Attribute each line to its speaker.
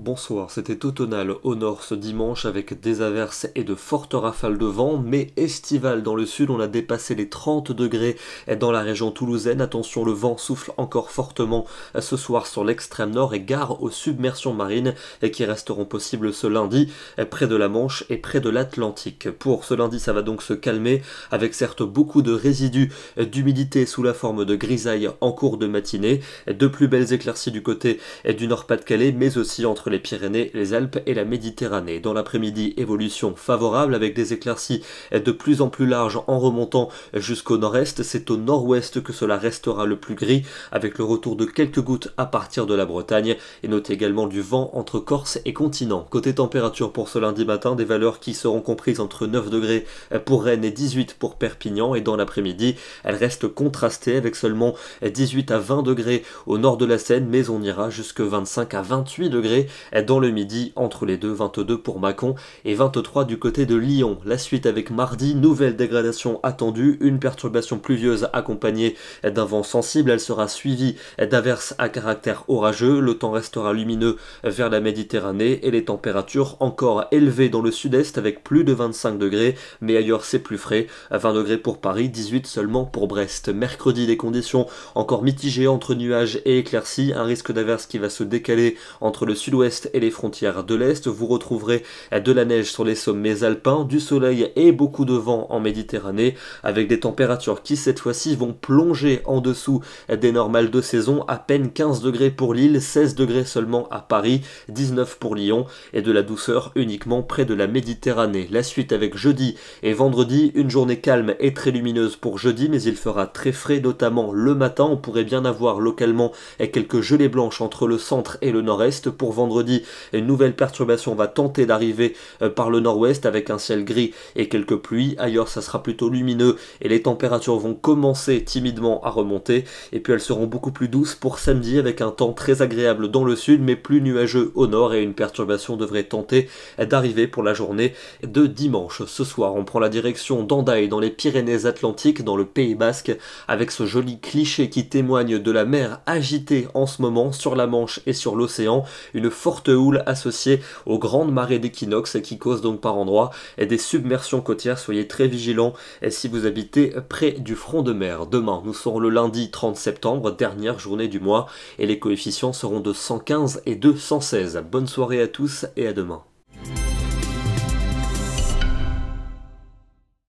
Speaker 1: Bonsoir, c'était automnal au nord ce dimanche avec des averses et de fortes rafales de vent, mais estival dans le sud. On a dépassé les 30 degrés dans la région toulousaine. Attention, le vent souffle encore fortement ce soir sur l'extrême nord et gare aux submersions marines qui resteront possibles ce lundi près de la Manche et près de l'Atlantique. Pour ce lundi, ça va donc se calmer avec certes beaucoup de résidus d'humidité sous la forme de grisailles en cours de matinée, de plus belles éclaircies du côté du Nord-Pas-de-Calais, mais aussi entre les Pyrénées, les Alpes et la Méditerranée. Dans l'après-midi, évolution favorable avec des éclaircies de plus en plus larges en remontant jusqu'au nord-est. C'est au nord-ouest que cela restera le plus gris avec le retour de quelques gouttes à partir de la Bretagne et notez également du vent entre Corse et continent. Côté température pour ce lundi matin, des valeurs qui seront comprises entre 9 degrés pour Rennes et 18 pour Perpignan et dans l'après-midi, elles restent contrastées avec seulement 18 à 20 degrés au nord de la Seine, mais on ira jusque 25 à 28 degrés dans le midi, entre les deux, 22 pour Mâcon et 23 du côté de Lyon. La suite avec mardi, nouvelle dégradation attendue, une perturbation pluvieuse accompagnée d'un vent sensible. Elle sera suivie d'averses à caractère orageux. Le temps restera lumineux vers la Méditerranée et les températures encore élevées dans le sud-est avec plus de 25 degrés, mais ailleurs c'est plus frais. 20 degrés pour Paris, 18 seulement pour Brest. Mercredi, les conditions encore mitigées entre nuages et éclaircies, un risque d'averse qui va se décaler entre le sud-ouest et les frontières de l'Est. Vous retrouverez de la neige sur les sommets alpins, du soleil et beaucoup de vent en Méditerranée, avec des températures qui cette fois-ci vont plonger en dessous des normales de saison. À peine 15 degrés pour Lille, 16 degrés seulement à Paris, 19 pour Lyon et de la douceur uniquement près de la Méditerranée. La suite avec jeudi et vendredi, une journée calme et très lumineuse pour jeudi, mais il fera très frais, notamment le matin. On pourrait bien avoir localement quelques gelées blanches entre le centre et le nord-est. Pour vendredi, une nouvelle perturbation va tenter d'arriver par le nord-ouest avec un ciel gris et quelques pluies. Ailleurs, ça sera plutôt lumineux et les températures vont commencer timidement à remonter. Et puis elles seront beaucoup plus douces pour samedi avec un temps très agréable dans le sud, mais plus nuageux au nord et une perturbation devrait tenter d'arriver pour la journée de dimanche. Ce soir, on prend la direction d'Hendaye dans les Pyrénées-Atlantiques, dans le Pays Basque, avec ce joli cliché qui témoigne de la mer agitée en ce moment sur la Manche et sur l'océan. Une forte houle associée aux grandes marées d'équinoxe qui causent donc par endroits des submersions côtières. Soyez très vigilants si vous habitez près du front de mer. Demain, nous serons le lundi 30 septembre, dernière journée du mois, et les coefficients seront de 115 et de 116. Bonne soirée à tous et à demain.